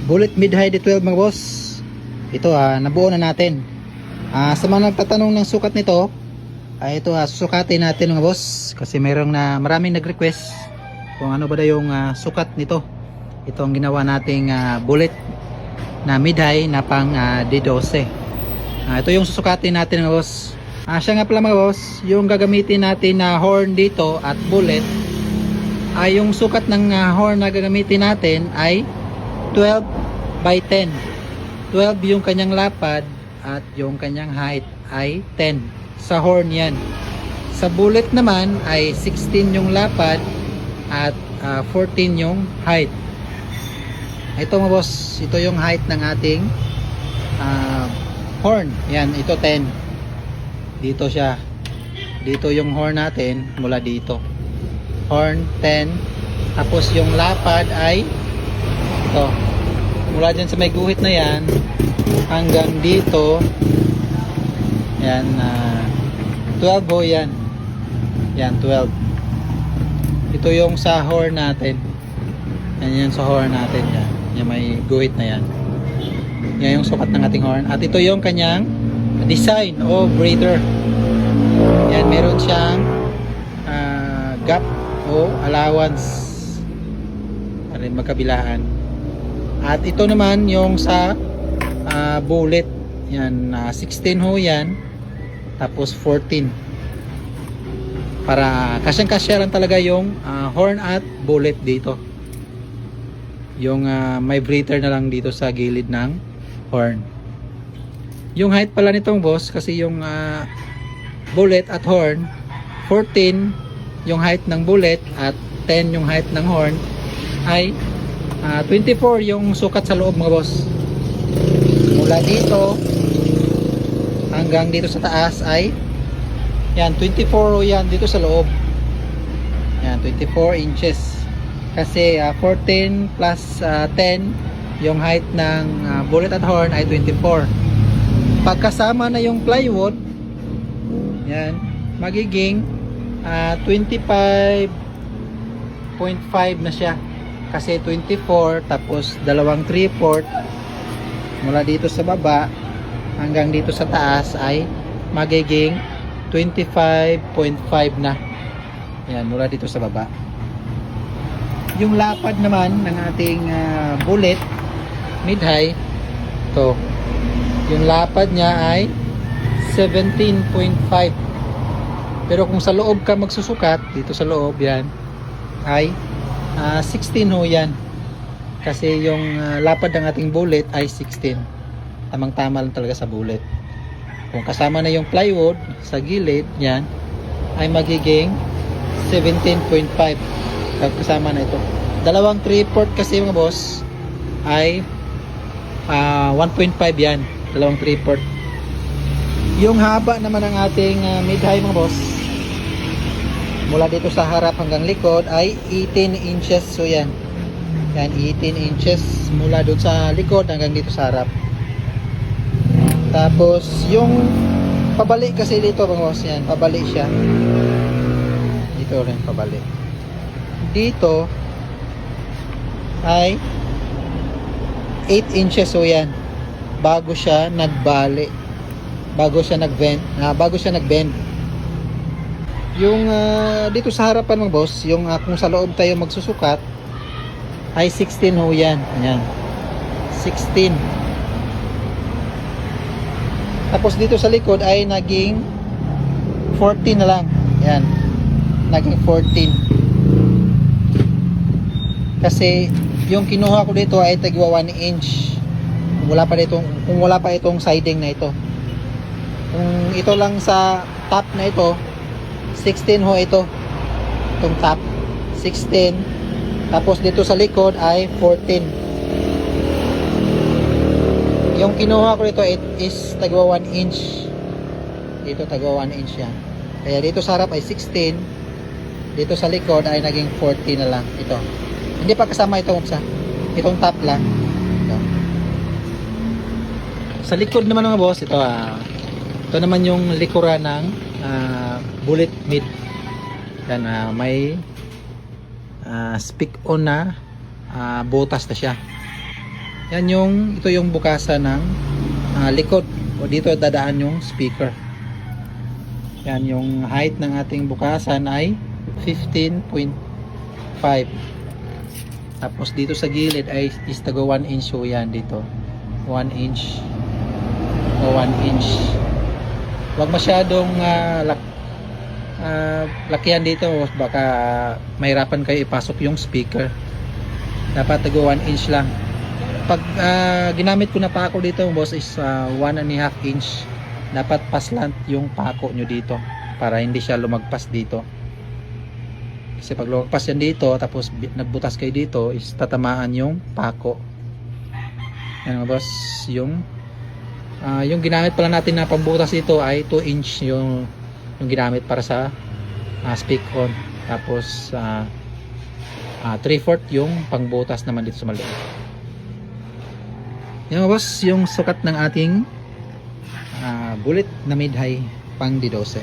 Bullet mid-high D12 mga boss. Ito nabuo na natin. Sa mga nagtatanong ng sukat nito, ito susukatin natin mga boss kasi maraming nag-request kung ano ba daw yung sukat nito. Ito ang ginawa nating bullet na mid-high na pang D12. Ito yung susukatin natin mga boss. Siya nga pala mga boss, yung gagamitin natin na horn dito at bullet yung sukat ng horn na gagamitin natin ay 12 by 10. 12 yung kanyang lapad at yung kanyang height ay 10. Sa horn yan. Sa bullet naman ay 16 yung lapad at 14 yung height. Ito mga boss, ito yung height ng ating horn. Yan, ito 10. Dito siya. Dito yung horn natin mula dito. Horn 10. Tapos yung lapad ay ito. Mula dyan sa may guhit na yan hanggang dito. Yan, 12 ho yan. Yan, 12. Ito yung sa horn natin. Yan sa horn natin. Yan. Yan may guhit na yan. Yan yung sukat ng ating horn. At ito yung kanyang design o breather. Yan, meron siyang gap o allowance para magkabilaan. At ito naman yung sa bullet. Yan, 16 ho yan. Tapos 14. Para kasyang-kasya lang talaga yung horn at bullet dito. Yung may breather na lang dito sa gilid ng horn. Yung height pala nitong boss, kasi yung bullet at horn, 14 yung height ng bullet at 10 yung height ng horn, ay 24 yung sukat sa loob mga boss. Mula dito hanggang dito sa taas ay yan, 24 yan dito sa loob. Yan, 24 inches. Kasi 14 plus 10 yung height ng bullet at horn ay 24. Pagkasama na yung plywood, yan, magiging 25.5 na siya. Kasi 24 tapos dalawang 3/4 mula dito sa baba hanggang dito sa taas ay magiging 25.5 na. Yan, mula dito sa baba. Yung lapad naman ng ating bullet mid-high, to yung lapad niya ay 17.5. Pero kung sa loob ka magsusukat, dito sa loob yan ay 16 ho yan. Kasi yung lapad ng ating bullet ay 16. Tamang-tama lang talaga sa bullet. Kung kasama na yung plywood sa gilid, yan ay magiging 17.5. Kasama na ito. Dalawang 3/4 kasi mga boss ay 1.5 yan. Dalawang 3/4. Yung haba naman ng ating mid-high mga boss, mula dito sa harap hanggang likod ay 18 inches. So yan. Yan, 18 inches mula doon sa likod hanggang dito sa harap. Tapos yung pabalik kasi dito mga boss, yan, pabalik siya. Dito rin pabalik. Dito ay 8 inches. So yan, bago siya nagbali, bago siya nag-bend, yung dito sa harapan mga boss, yung kung sa loob tayo magsusukat ay 16 ho yan. Ayan, 16. Tapos dito sa likod ay naging 14 na lang. Ayan, naging 14. Kasi yung kinuha ko dito ay tagwa 1 inch. Kung wala pa itong siding na ito. Kung ito lang sa top na ito, 16 ho ito. Itong top, 16. Tapos dito sa likod ay 14. Yung kinuha ko dito is tagwa 1 inch. Dito tagwa 1 inch yan. Kaya dito sa harap ay 16. Dito sa likod ay naging 14 na lang. Ito. Hindi pa kasama itong itong top lang. Ito. Sa likod naman mga boss, ito ito naman yung likuran ng bullet mid. Yan, may speak on na butas na siya. Yan yung, ito yung bukasan ng likod. O dito dadaan yung speaker. Yan yung height ng ating bukasan ay 15.5. Tapos dito sa gilid ay is tago 1 inch so yan dito. 1 inch o 1 inch. Huwag masyadong lakihan dito, baka mahirapan kayo ipasok yung speaker. Dapat tago 1 inch lang. Pag ginamit ko na pako dito boss is 1.5 inch. Dapat paslant yung pako nyo dito para hindi siya lumagpas dito. Kasi pag lumagpas yan dito tapos nagbutas kayo dito is tatamaan yung pako. Yan boss, yung ginamit pala natin na pambutas dito ay 2 inch yung ginamit para sa speak on. Tapos 3/4 yung pangbutas naman dito sa maliit. Yan boss, yung sukat ng ating bullet na mid-high pang D12.